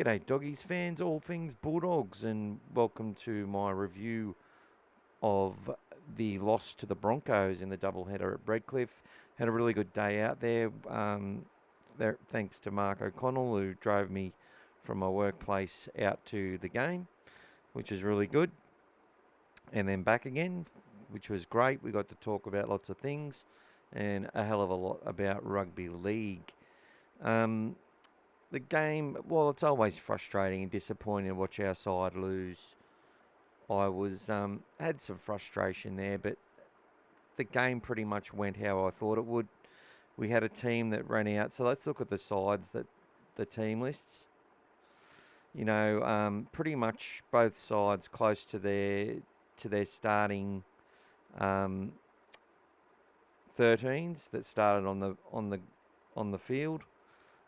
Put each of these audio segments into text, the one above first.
G'day Doggies fans, all things Bulldogs, and welcome to my review of the loss to the Broncos in the doubleheader at Redcliffe. Had a really good day out there, thanks to Mark O'Connell, who drove me from my workplace out to the game, which is really good, and then back again, which was great. We got to talk about lots of things and a hell of a lot about rugby league. The game, well, it's always frustrating and disappointing to watch our side lose. I was had some frustration there, but the game pretty much went how I thought it would. We had a team that ran out, so let's look at the sides that the team lists. Pretty much both sides close to their starting 13s that started on the field.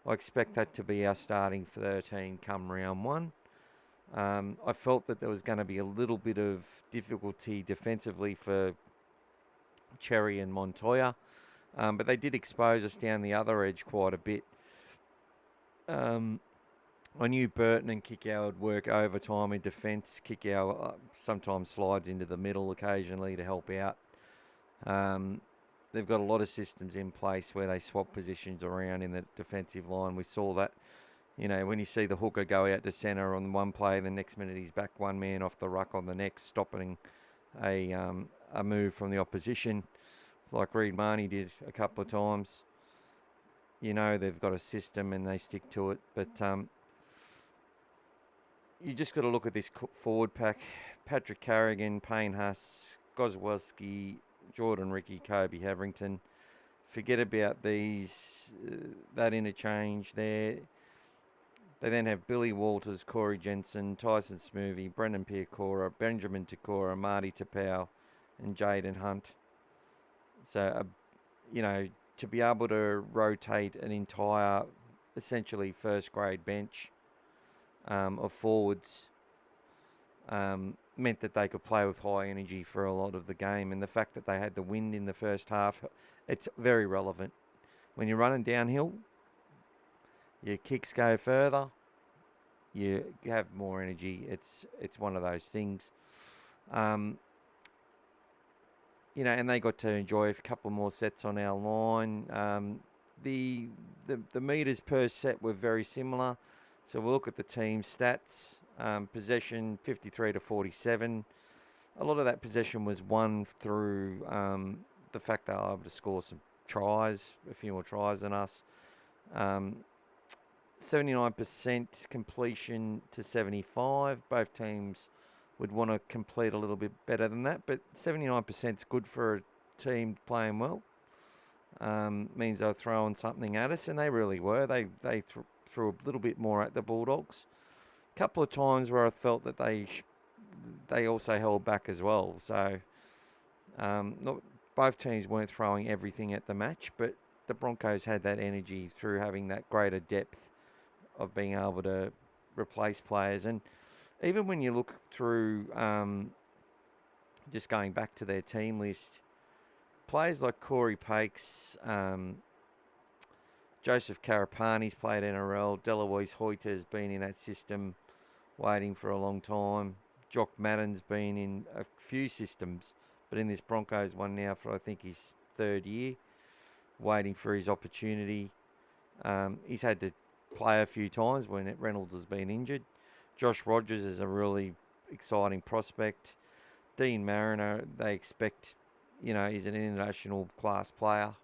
I expect that to be our starting 13 come round one. I felt that there was going to be a little bit of difficulty defensively for Cherry and Montoya, but they did expose us down the other edge quite a bit. I knew Burton and Kickow would work overtime in defence. Kickow sometimes slides into the middle occasionally to help out. They've got a lot of systems in place where they swap positions around in the defensive line. We saw that, when you see the hooker go out to centre on one play, the next minute he's back one man off the ruck on the next, stopping a move from the opposition, like Reid Marnie did a couple of times. They've got a system and they stick to it. But you just got to look at this forward pack. Patrick Carrigan, Payne Haas, Goswowski, Jordan Ricky, Kobe Havrington. Forget about that interchange there. They then have Billy Walters, Corey Jensen, Tyson Smoothy, Brendan Piacora, Benjamin Takora, Marty Tapau, and Jaden Hunt. So, to be able to rotate an entire, essentially first grade bench of forwards meant that they could play with high energy for a lot of the game. And the fact that they had the wind in the first half, it's very relevant. When you're running downhill, your kicks go further, you have more energy. It's one of those things. And they got to enjoy a couple more sets on our line. The meters per set were very similar. So we'll look at the team stats. Possession 53 to 47. A lot of that possession was won through the fact they were able to score some tries, a few more tries than us. 79% completion to 75. Both teams would want to complete a little bit better than that, but 79% is good for a team playing well. Means they're throwing something at us, and they really were. They threw a little bit more at the Bulldogs. A couple of times where I felt that they also held back as well. So both teams weren't throwing everything at the match, but the Broncos had that energy through having that greater depth of being able to replace players. And even when you look through, just going back to their team list, players like Corey Pakes, Joseph Karapani's played NRL, Deloise Hoyter's been in that system waiting for a long time. Jock Madden's been in a few systems, but in this Broncos one now for I think his third year, waiting for his opportunity. He's had to play a few times when Reynolds has been injured. Josh Rogers is a really exciting prospect. Dean Mariner, they expect, he's an international class player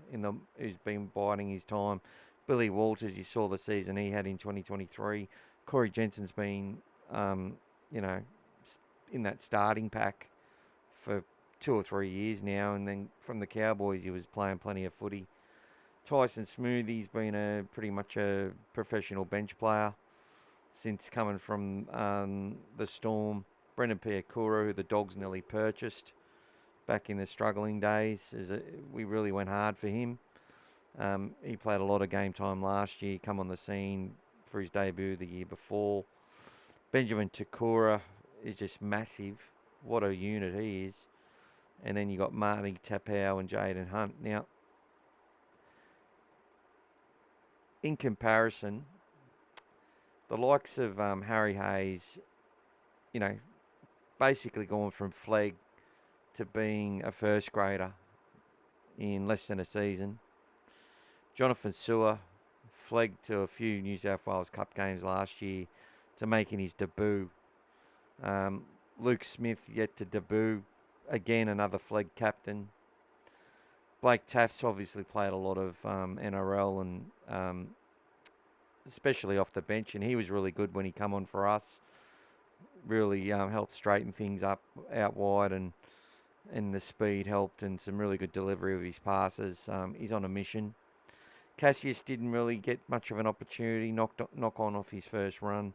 who's been biding his time. Billy Walters, you saw the season he had in 2023. Corey Jensen's been, in that starting pack for 2 or 3 years now, and then from the Cowboys he was playing plenty of footy. Tyson Smoothy's been pretty much a professional bench player since coming from the Storm. Brendan Piacora, who the Dogs nearly purchased back in the struggling days. We really went hard for him. He played a lot of game time last year, come on the scene for his debut the year before. Benjamin Takora is just massive. What a unit he is. And then you got Marty Tapau and Jaden Hunt. Now, in comparison, the likes of Harry Hayes, you know, basically gone from flag to being a first grader in less than a season. Jonathan Sewer flagged to a few New South Wales Cup games last year to making his debut. Luke Smith yet to debut. Again, another flag captain. Blake Taft's obviously played a lot of NRL and especially off the bench, and he was really good when he come on for us. Really helped straighten things up out wide, and the speed helped, and some really good delivery of his passes. He's on a mission. Cassius didn't really get much of an opportunity, knock on off his first run,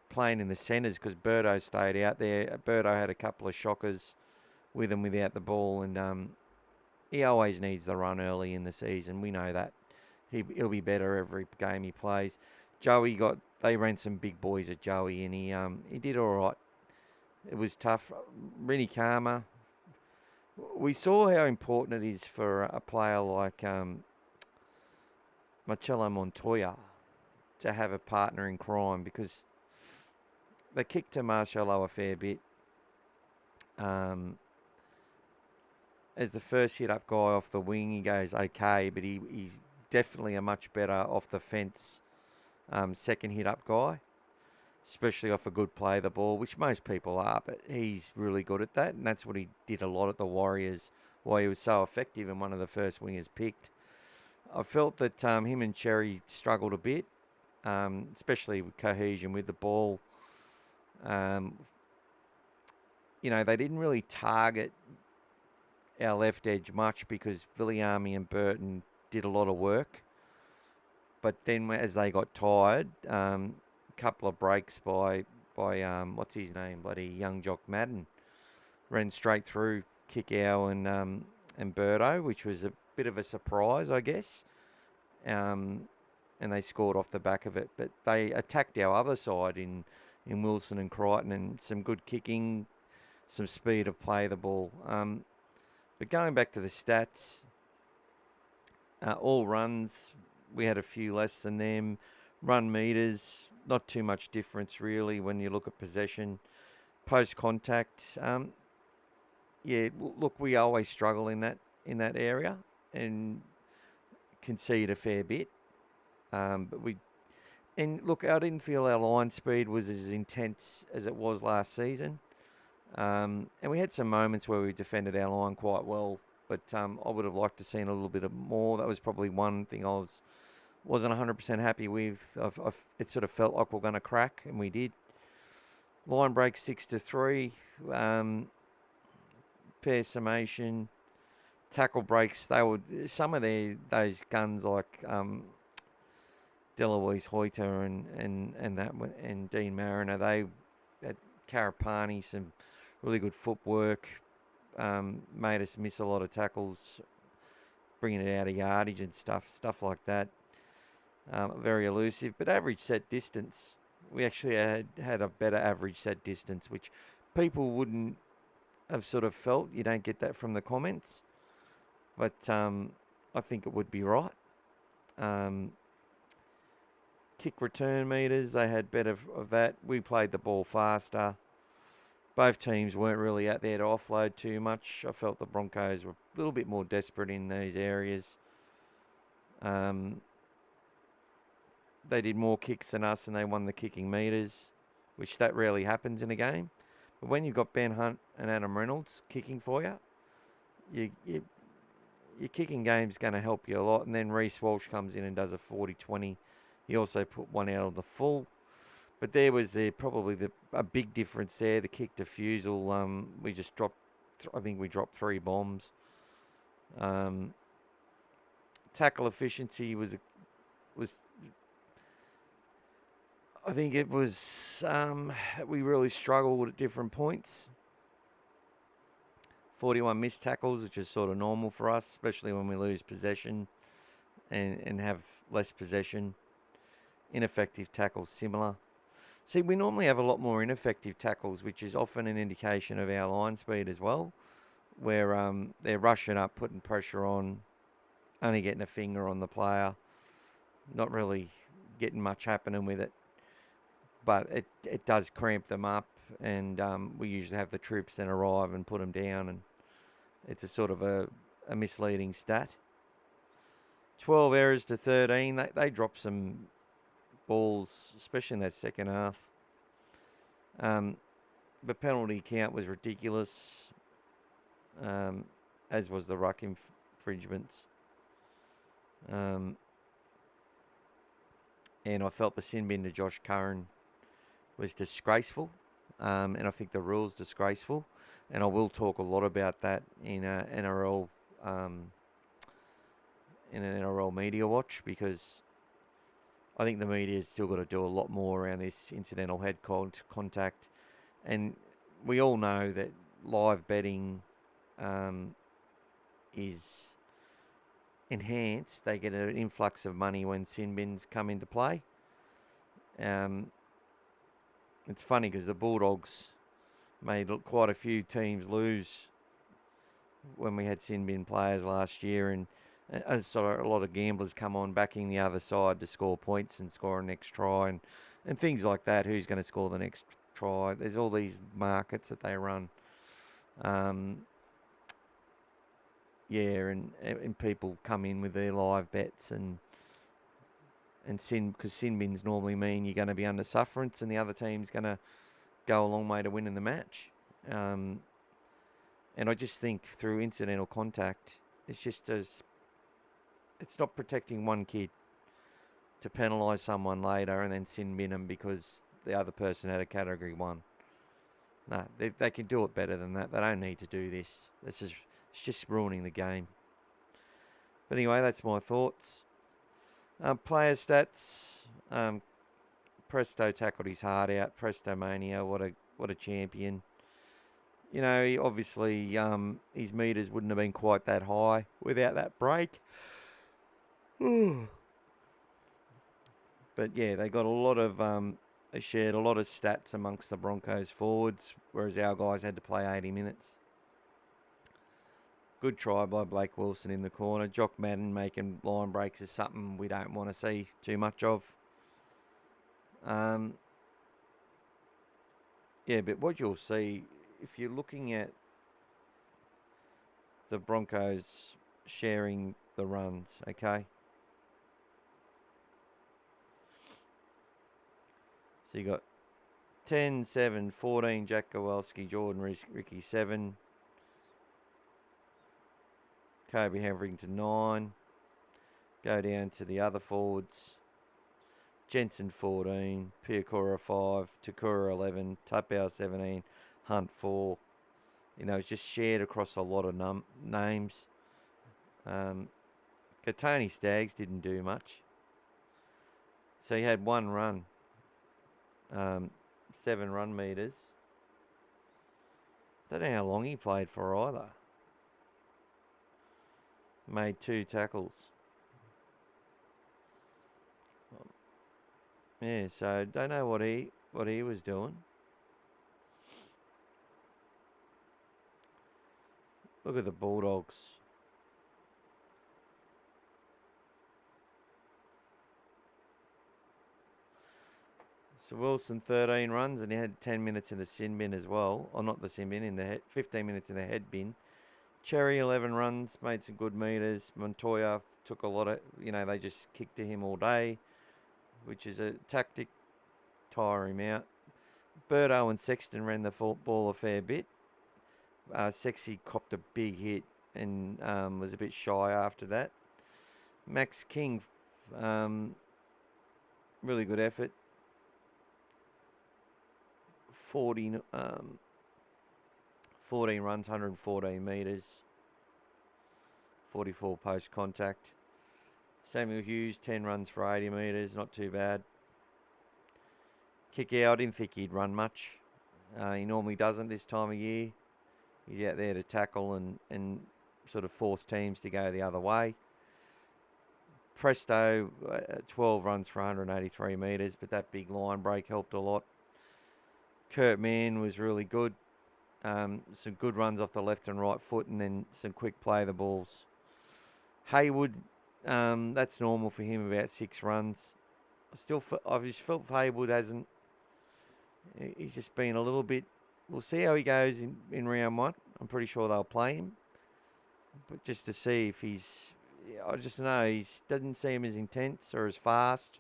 playing in the centres because Birdo stayed out there. Birdo had a couple of shockers with and without the ball, and he always needs the run early in the season. We know that. He'll be better every game he plays. They ran some big boys at Joey, and he did all right. It was tough. Rennie Karma. We saw how important it is for a player like Marcello Montoya to have a partner in crime, because they kicked to Marcello a fair bit. As the first hit-up guy off the wing, he goes okay, but he's definitely a much better off the fence second hit-up guy, especially off a good play of the ball, which most people are, but he's really good at that, and that's what he did a lot at the Warriors, why he was so effective and one of the first wingers picked. I felt that him and Cherry struggled a bit, especially with cohesion with the ball. They didn't really target our left edge much because Viliami and Burton did a lot of work. But then as they got tired, a couple of breaks by what's his name, bloody young Jock Madden, ran straight through Kickow and Birdo, which was a bit of a surprise, I guess. And they scored off the back of it. But they attacked our other side in Wilson and Crichton, and some good kicking, some speed of play of the ball. But going back to the stats, all runs, we had a few less than them. Run meters, not too much difference really when you look at possession. Post contact, look, we always struggle in that area and concede a fair bit. But I didn't feel our line speed was as intense as it was last season. And we had some moments where we defended our line quite well, but I would have liked to seen a little bit more. That was probably one thing I wasn't 100% happy with. It sort of felt like we're going to crack, and we did. Line break 6-3. Fair summation. Tackle breaks. They would some of those guns like Deloise Hoyter and Dean Mariner. They had Carapani, some really good footwork. Made us miss a lot of tackles, bringing it out of yardage and stuff like that. Very elusive, but average set distance. We actually had a better average set distance, which people wouldn't have sort of felt. You don't get that from the comments, but I think it would be right. Kick return meters, they had better of that. We played the ball faster. Both teams weren't really out there to offload too much. I felt the Broncos were a little bit more desperate in those areas. They did more kicks than us, and they won the kicking meters, which that rarely happens in a game. But when you've got Ben Hunt and Adam Reynolds kicking for you, your kicking game's going to help you a lot. And then Reece Walsh comes in and does a 40-20. He also put one out of the full. But there was probably a big difference there. The kick defusal, we just dropped. I think we dropped 3 bombs. Tackle efficiency was. I think it was. We really struggled at different points. 41 missed tackles, which is sort of normal for us, especially when we lose possession and have less possession. Ineffective tackles, similar. See, we normally have a lot more ineffective tackles, which is often an indication of our line speed as well, where they're rushing up, putting pressure on, only getting a finger on the player, not really getting much happening with it. but it does cramp them up, and we usually have the troops then arrive and put them down, and it's a sort of a misleading stat. 12 errors to 13. They dropped some balls, especially in that second half. The penalty count was ridiculous, as was the ruck infringements. And I felt the sin bin to Josh Curran was disgraceful, and I think the rule's disgraceful. And I will talk a lot about that in NRL in an NRL media watch, because I think the media's still got to do a lot more around this incidental head contact. And we all know that live betting is enhanced. They get an influx of money when sin bins come into play. It's funny because the Bulldogs made quite a few teams lose when we had sin bin players last year, and so a lot of gamblers come on backing the other side to score points and score a next try, and things like that. Who's going to score the next try? There's all these markets that they run. And people come in with their live bets and because sin bins normally mean you're going to be under sufferance and the other team's going to go a long way to winning the match. And I just think through incidental contact, it's not protecting one kid to penalise someone later and then sin bin them because the other person had a category 1. No, they can do it better than that. They don't need to do this. It's just ruining the game. But anyway, that's my thoughts. Player stats. Presto tackled his heart out. Presto Mania, what a champion. You know, obviously his metres wouldn't have been quite that high without that break. But yeah, they got a lot of they shared a lot of stats amongst the Broncos forwards, whereas our guys had to play 80 minutes. Good try by Blake Wilson in the corner. Jock Madden making line breaks is something we don't want to see too much of. Yeah, but what you'll see, if you're looking at the Broncos sharing the runs, okay? So you got 10, 7, 14, Jack Kowalski, Jordan Ricky 7, Kobe Hetherington 9, go down to the other forwards, Jensen 14, Piakura 5, Takura 11, Tapau 17, Hunt 4. You know, it's just shared across a lot of names. Katoni Staggs didn't do much. So he had one run, 7 run meters. Don't know how long he played for either. Made 2 tackles. Yeah, so don't know what he was doing. Look at the Bulldogs. So Wilson 13 runs and he had 10 minutes in the sin bin as well. Or not the sin bin, in the 15 minutes in the head bin. Cherry 11 runs, made some good meters. Montoya took a lot of, they just kicked to him all day, which is a tactic, tire him out. Birdo and Sexton ran the ball a fair bit. Sexy copped a big hit and was a bit shy after that. Max King, really good effort. 14 runs, 114 metres, 44 post contact. Samuel Hughes, 10 runs for 80 metres, not too bad. Kick out, I didn't think he'd run much. He normally doesn't this time of year. He's out there to tackle and sort of force teams to go the other way. Presto, 12 runs for 183 metres, but that big line break helped a lot. Kurt Mann was really good. Some good runs off the left and right foot, and then some quick play of the balls. Haywood, that's normal for him, about 6 runs. I just felt Haywood hasn't He's just been a little bit. We'll see how he goes in round one. I'm pretty sure they'll play him, but just to see if he's. I just know he doesn't seem as intense or as fast,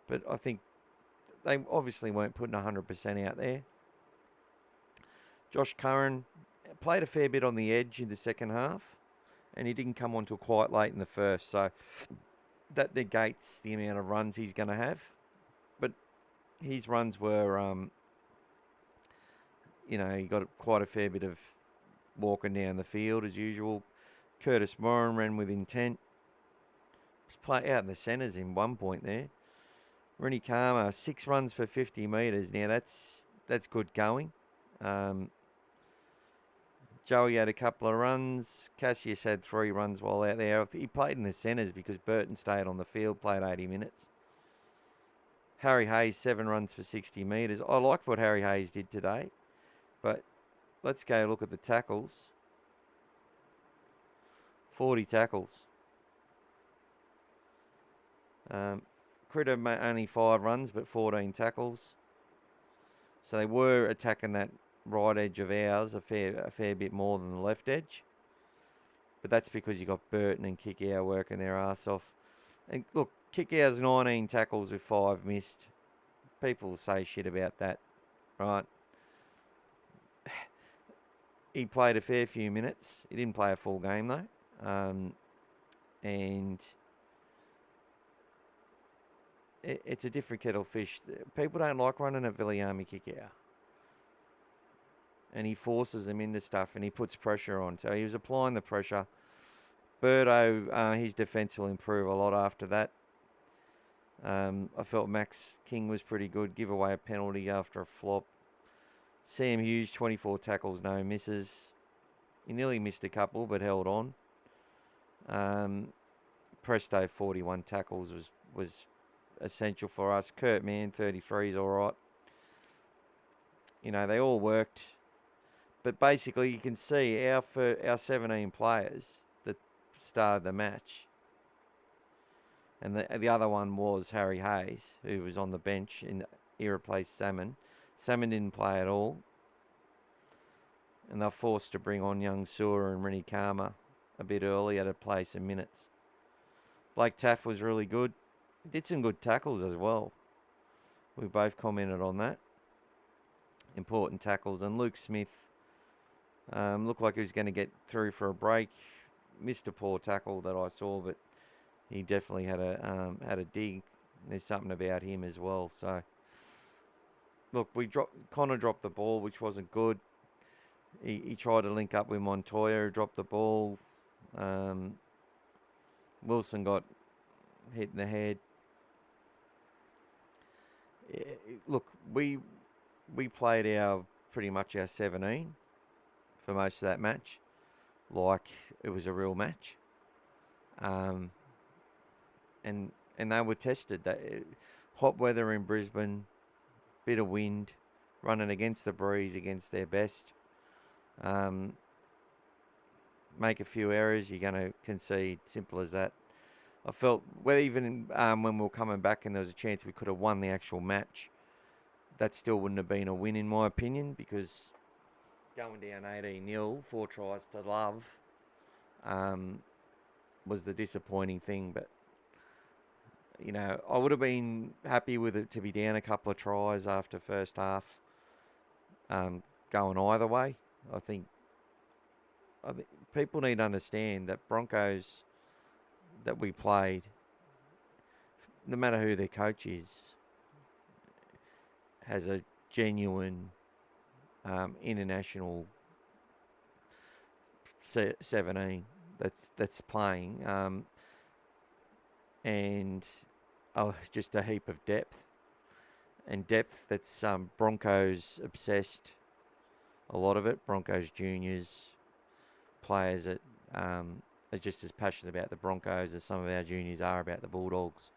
but I think they obviously weren't putting 100% out there. Josh Curran played a fair bit on the edge in the second half, and he didn't come on till quite late in the first, so that negates the amount of runs he's going to have. But his runs were, he got quite a fair bit of walking down the field as usual. Curtis Moran ran with intent. Was play out in the centres in one point there. Rennie Karma, 6 runs for 50 metres. Now that's good going. Joey had a couple of runs. Cassius had 3 runs while out there. He played in the centres because Burton stayed on the field, played 80 minutes. Harry Hayes, 7 runs for 60 metres. I liked what Harry Hayes did today, but let's go look at the tackles. 40 tackles. Critter only 5 runs, but 14 tackles. So they were attacking that right edge of ours a fair bit more than the left edge. But that's because you got Burton and Kickow working their arse off. And look, Kickow's 19 tackles with 5 missed. People say shit about that, right? He played a fair few minutes. He didn't play a full game though. And it's a different kettle of fish. People don't like running at Viliami Kickow. And he forces them into stuff and he puts pressure on. So he was applying the pressure. Birdo, his defence will improve a lot after that. I felt Max King was pretty good. Give away a penalty after a flop. Sam Hughes, 24 tackles, no misses. He nearly missed a couple, but held on. Presto, 41 tackles was essential for us. Kurt Mann, 33 is all right. They all worked. But basically, you can see our 17 players that started the match. And the other one was Harry Hayes, who was on the bench. He replaced Salmon. Salmon didn't play at all. And they're forced to bring on young Sewer and Rennie Karma a bit earlier to play some minutes. Blake Taff was really good. He did some good tackles as well. We both commented on that. Important tackles. And Luke Smith looked like he was going to get through for a break. Missed a poor tackle that I saw, but he definitely had a dig. There's something about him as well. So, look, Connor dropped the ball, which wasn't good. He tried to link up with Montoya, dropped the ball. Wilson got hit in the head. Look, we played pretty much our 17 for most of that match, like it was a real match. And they were tested. Hot weather in Brisbane, bit of wind, running against the breeze against their best. Make a few errors, you're going to concede. Simple as that. I felt, even when we were coming back and there was a chance we could have won the actual match, that still wouldn't have been a win in my opinion, because going down 18-0, 4 tries to love, was the disappointing thing. But, I would have been happy with it to be down a couple of tries after first half, going either way. I think people need to understand that Broncos that we played, no matter who their coach is, has a genuine international 17 that's playing, and just a heap of depth. And depth that's Broncos obsessed. A lot of it, Broncos juniors, players that are just as passionate about the Broncos as some of our juniors are about the Bulldogs,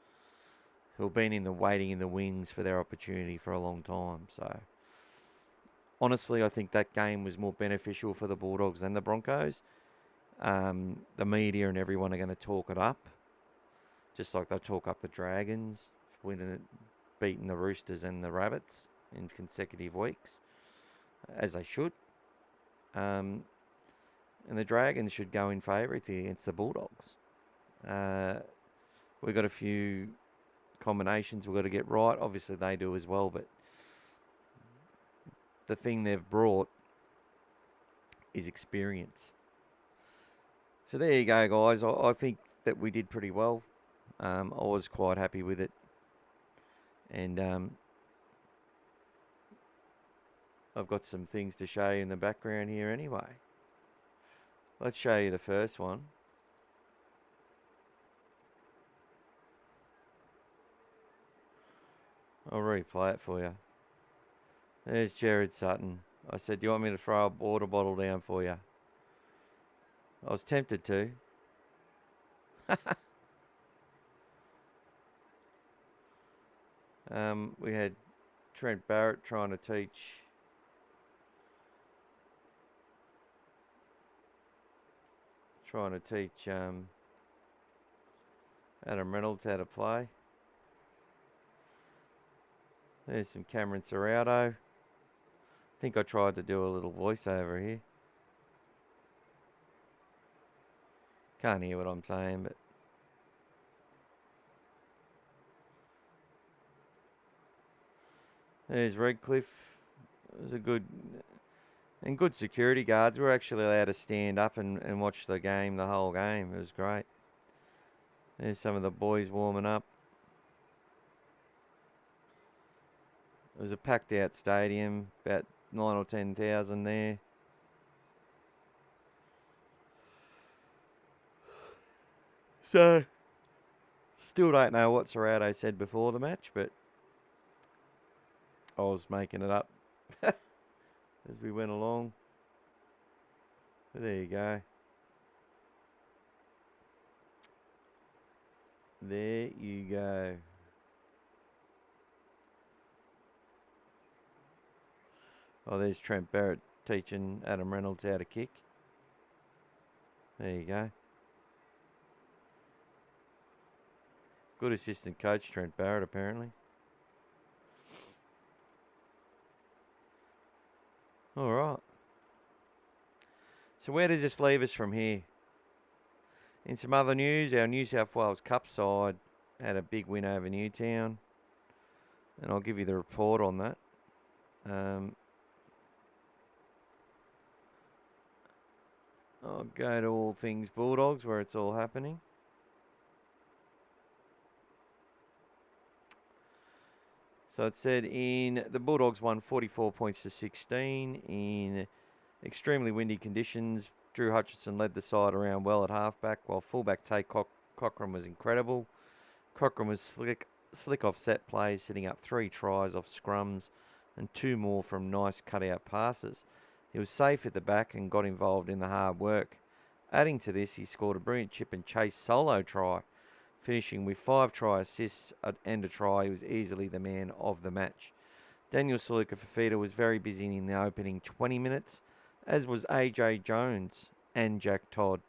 who have been waiting in the wings for their opportunity for a long time. So, honestly, I think that game was more beneficial for the Bulldogs than the Broncos. The media and everyone are going to talk it up, just like they talk up the Dragons winning it, beating the Roosters and the Rabbits. in consecutive weeks, as they should. And the Dragons should go in favourites against the Bulldogs. We've got a few combinations we've got to get right. Obviously, they do as well, but the thing they've brought is experience. So there you go, guys. I think that we did pretty well. I was quite happy with it. And I've got some things to show you in the background here anyway. Let's show you the first one. I'll replay it for you. There's Jared Sutton. I said, do you want me to throw a water bottle down for you? I was tempted to. We had Trent Barrett trying to teach Adam Reynolds how to play. There's some Cameron Serrato. I think I tried to do a little voiceover here. Can't hear what I'm saying, but there's Redcliffe. It was a good security guards. We were actually allowed to stand up and watch the game, the whole game. It was great. There's some of the boys warming up. It was a packed out stadium, about 9 or 10,000 there. So, still don't know what Serrato said before the match, but I was making it up as we went along. But there you go. There you go. Oh, there's Trent Barrett teaching Adam Reynolds how to kick. There you go. Good assistant coach, Trent Barrett, apparently. All right. So where does this leave us from here? In some other news, our New South Wales Cup side had a big win over Newtown. And I'll give you the report on that. I'll go to all Things Bulldogs where it's all happening. So it said the Bulldogs won 44 points to 16 in extremely windy conditions. Drew Hutchison led the side around well at halfback, while fullback Tay Cochran was incredible. Cochran was slick off set plays, setting up 3 tries off scrums and 2 more from nice cutout passes. He was safe at the back and got involved in the hard work. Adding to this, he scored a brilliant chip and chase solo try, finishing with 5 try assists and a try. He was easily the man of the match. Daniel Saluka-Fafita was very busy in the opening 20 minutes, as was AJ Jones and Jack Todd.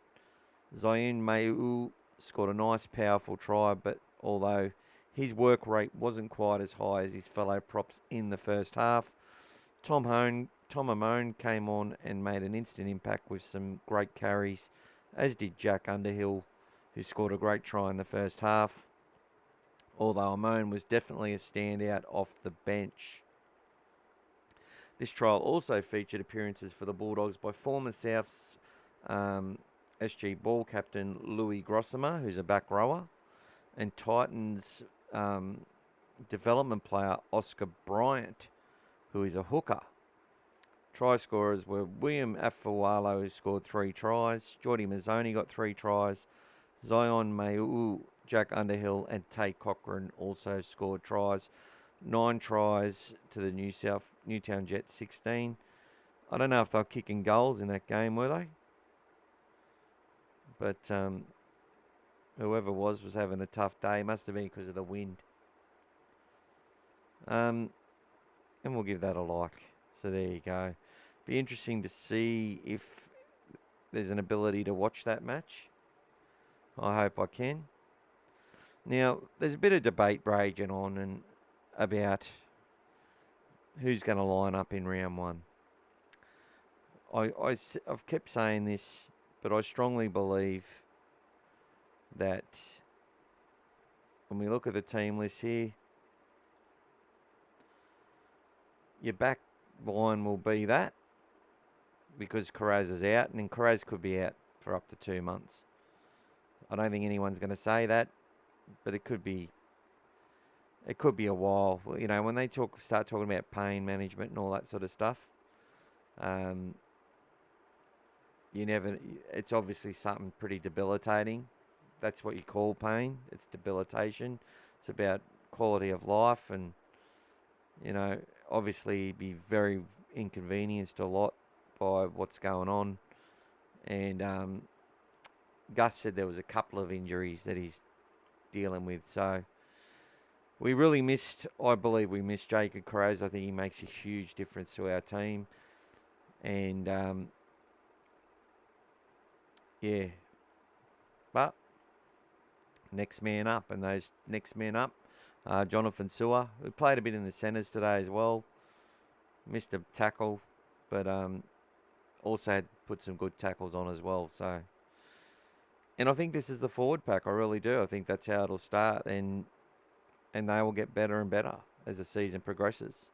Zion Maeu scored a nice, powerful try, but although his work rate wasn't quite as high as his fellow props in the first half, Tom Amone came on and made an instant impact with some great carries, as did Jack Underhill, who scored a great try in the first half, although Amone was definitely a standout off the bench. This trial also featured appearances for the Bulldogs by former Souths SG ball captain Louis Grossimer, who's a back rower, and Titans development player Oscar Bryant, who is a hooker. Try scorers were William Afualo, who scored 3 tries, Geordie Mazzoni got 3 tries, Zion Maeu, Jack Underhill and Tay Cochran also scored tries. 9 tries to the Newtown Jets, 16. I don't know if they were kicking goals in that game, were they? But whoever was having a tough day. Must have been because of the wind. And we'll give that a like. So there you go. Be interesting to see if there's an ability to watch that match. I hope I can. Now, there's a bit of debate raging on and about who's going to line up in round one. I've kept saying this, but I strongly believe that when we look at the team list here, your back line will be that because Carraz is out, and then Carraz could be out for up to 2 months. I don't think anyone's going to say that, but it could be. It could be a while. You know, when they start talking about pain management and all that sort of stuff, you never. It's obviously something pretty debilitating. That's what you call pain. It's debilitation. It's about quality of life, and you know, obviously be very inconvenienced a lot by what's going on. And Gus said there was a couple of injuries that he's dealing with. So we really missed, I believe we missed Jacob Carraz. I think he makes a huge difference to our team. And yeah, but next man up, and those next men up, Jonathan Sewer, who played a bit in the centres today as well. Missed a tackle, but also had put some good tackles on as well. So, and I think this is the forward pack. I really do. I think that's how it'll start, and they will get better and better as the season progresses,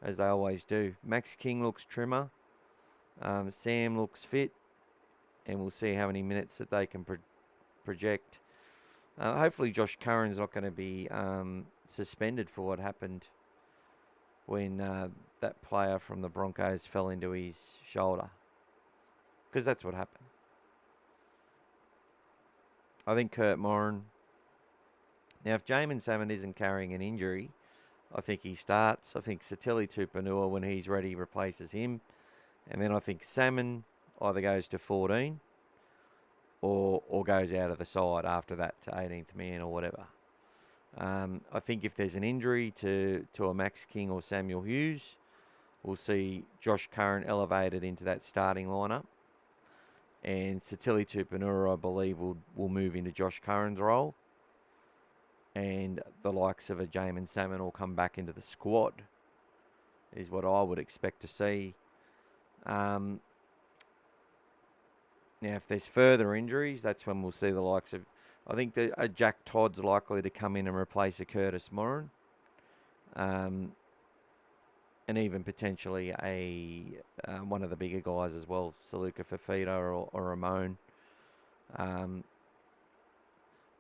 as they always do. Max King looks trimmer. Sam looks fit, and we'll see how many minutes that they can project. Hopefully, Josh Curran's not going to be suspended for what happened when that player from the Broncos fell into his shoulder, because that's what happened. I think Kurt Moran. Now, if Jamin Salmon isn't carrying an injury, I think he starts. I think Satili Tupanua, when he's ready, replaces him. And then I think Salmon either goes to 14 or goes out of the side after that to 18th man or whatever. I think if there's an injury to a Max King or Samuel Hughes, we'll see Josh Curran elevated into that starting lineup. And Satili Tupanua, I believe, will move into Josh Curran's role. And the likes of a Jamin Salmon will come back into the squad, is what I would expect to see. Now, if there's further injuries, that's when we'll see the likes of, I think that Jack Todd's likely to come in and replace a Curtis Moran. And even potentially one of the bigger guys as well, Saluka Fafita or Ramon.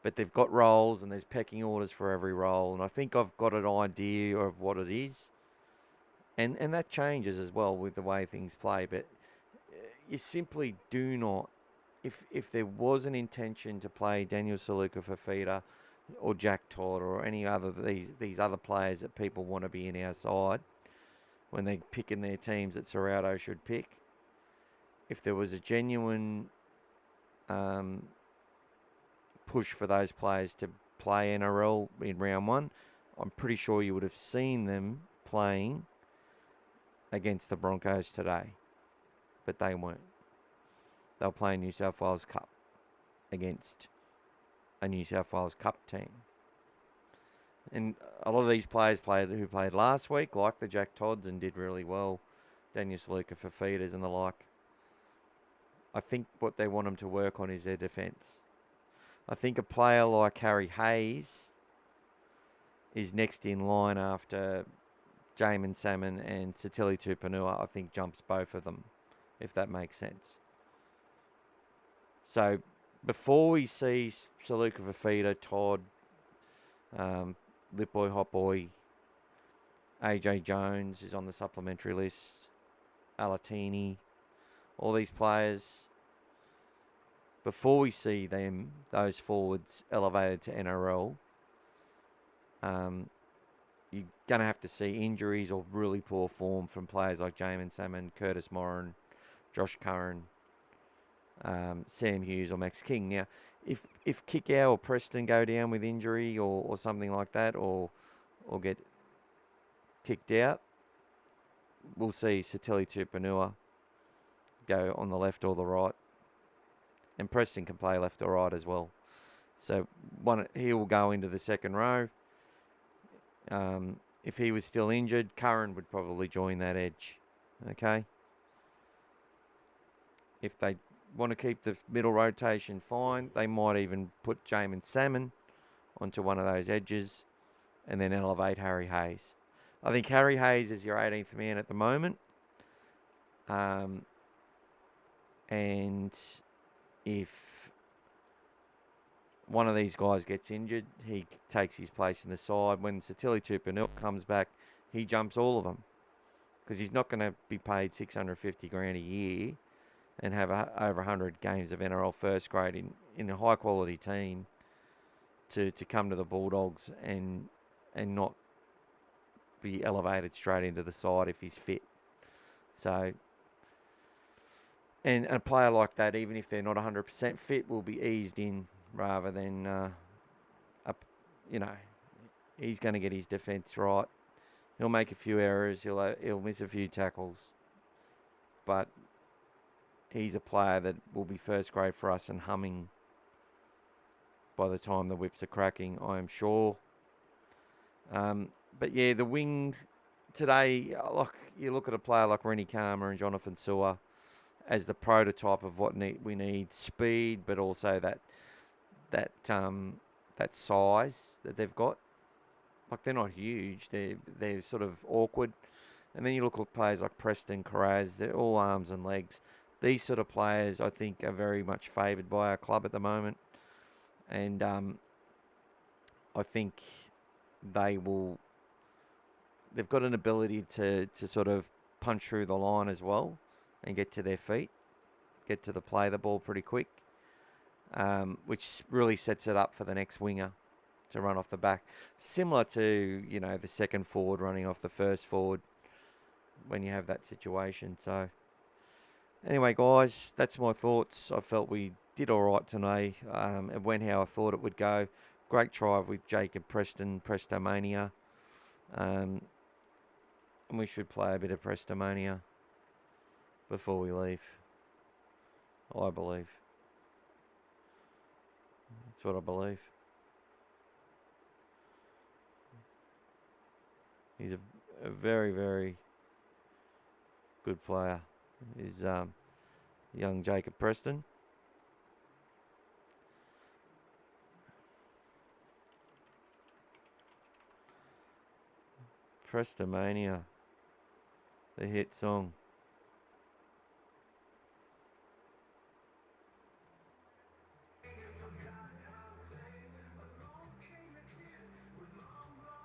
But they've got roles and there's pecking orders for every role. And I think I've got an idea of what it is. And that changes as well with the way things play. But you simply do not, if there was an intention to play Daniel Saluka Fafita or Jack Todd or any other these other players that people want to be in our side, when they're picking their teams that Serrato should pick, if there was a genuine push for those players to play NRL in round one, I'm pretty sure you would have seen them playing against the Broncos today. But they weren't. They'll play New South Wales Cup against a New South Wales Cup team. And a lot of these players who played last week, like the Jack Todds, and did really well. Daniel Saluka for feeders and the like. I think what they want them to work on is their defence. I think a player like Harry Hayes is next in line after Jamin Salmon and Satili Tupanua. I think jumps both of them, if that makes sense. So before we see Saluka Fafita, Todd, Lip Boy, Hot Boy, AJ Jones is on the supplementary list, Alatini, all these players, before we see them, those forwards elevated to NRL, you're going to have to see injuries or really poor form from players like Jamin Salmon, Curtis Moran, Josh Curran, Sam Hughes or Max King. Now, if Kikau or Preston go down with injury or something like that or get kicked out, we'll see Satili Tupanua go on the left or the right. And Preston can play left or right as well. So he will go into the second row. If he was still injured, Curran would probably join that edge. Okay? If they want to keep the middle rotation, fine. They might even put Jamin Salmon onto one of those edges and then elevate Harry Hayes. I think Harry Hayes is your 18th man at the moment. And if one of these guys gets injured, he takes his place in the side. When Satili Tupanuk comes back, he jumps all of them because he's not going to be paid 650 grand a year and have over 100 games of NRL first grade in a high quality team to come to the Bulldogs and not be elevated straight into the side if he's fit. So, and a player like that, even if they're not 100% fit, will be eased in rather than, he's going to get his defence right. He'll make a few errors. He'll miss a few tackles, but he's a player that will be first grade for us and humming by the time the whips are cracking, I am sure. But yeah, the wings today, you look at a player like Rennie Karma and Jonathan Sewer as the prototype of what we need: speed, but also that size that they've got. Like, they're not huge; they're sort of awkward. And then you look at players like Preston, Carraz, they're all arms and legs. These sort of players, I think, are very much favoured by our club at the moment. And I think they've got an ability to sort of punch through the line as well and get to their feet, get to the play the ball pretty quick, which really sets it up for the next winger to run off the back. Similar to, the second forward running off the first forward when you have that situation. So anyway, guys, that's my thoughts. I felt we did all right today. It went how I thought it would go. Great try with Jacob Prestomania. And we should play a bit of Prestomania before we leave, I believe. That's what I believe. He's a very, very good player. He's young Jacob Preston. Prestomania, the hit song.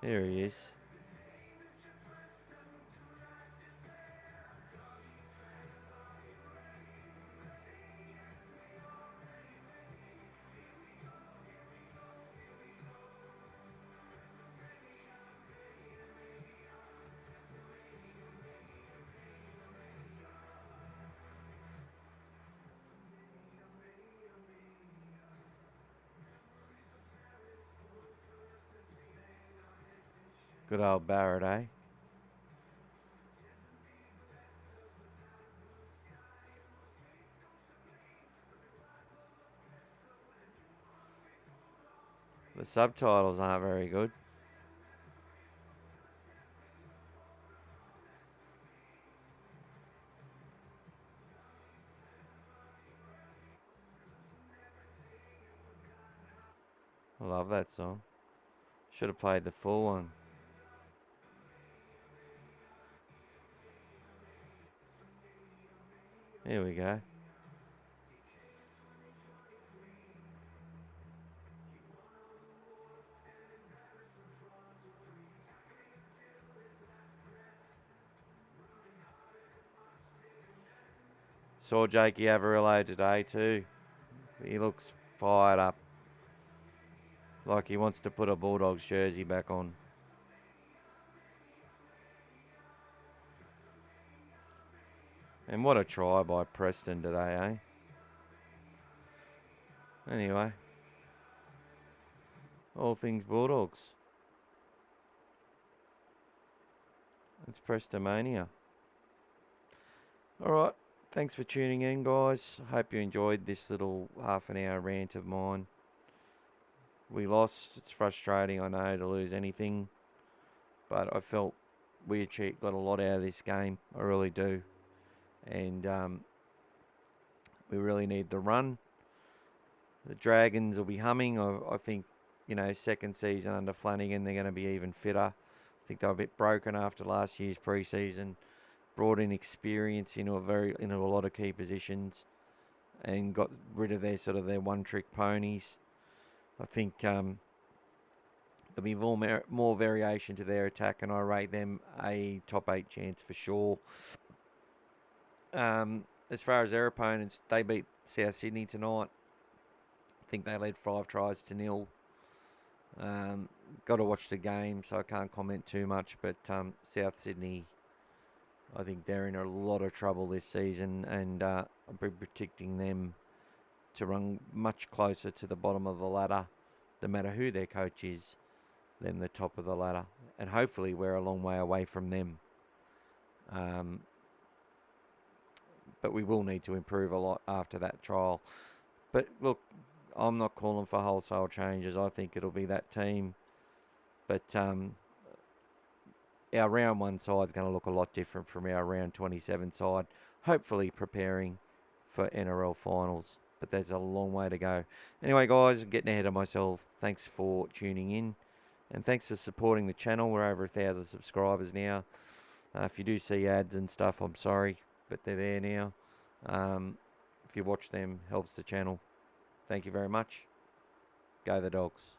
There he is. Good old Barrett, eh? The subtitles aren't very good. I love that song. Should have played the full one. Here we go. Saw Jakey Averillo today too. He looks fired up. Like he wants to put a Bulldogs jersey back on. And what a try by Preston today, eh? Anyway. All things Bulldogs. It's Prestomania. Alright. Thanks for tuning in, guys. Hope you enjoyed this little half an hour rant of mine. We lost. It's frustrating, I know, to lose anything. but I felt we got a lot out of this game. I really do. And we really need the run. The Dragons will be humming. I think, second season under Flanagan, they're going to be even fitter. I think they were a bit broken after last year's preseason. Brought in experience into a lot of key positions, and got rid of their one-trick ponies. I think there'll be more variation to their attack, and I rate them a top 8 chance for sure. As far as their opponents, they beat South Sydney tonight. I think they led 5-0. Got to watch the game, so I can't comment too much. But South Sydney, I think they're in a lot of trouble this season, and I'll be predicting them to run much closer to the bottom of the ladder, no matter who their coach is, than the top of the ladder. And hopefully we're a long way away from them. But we will need to improve a lot after that trial. But look, I'm not calling for wholesale changes. I think it'll be that team. But our round 1 side is going to look a lot different from our round 27 side. Hopefully preparing for NRL finals. But there's a long way to go. Anyway, guys, I'm getting ahead of myself. Thanks for tuning in. And thanks for supporting the channel. We're over 1,000 subscribers now. If you do see ads and stuff, I'm sorry. But they're there now. If you watch them, helps the channel. Thank you very much. Go the Dogs.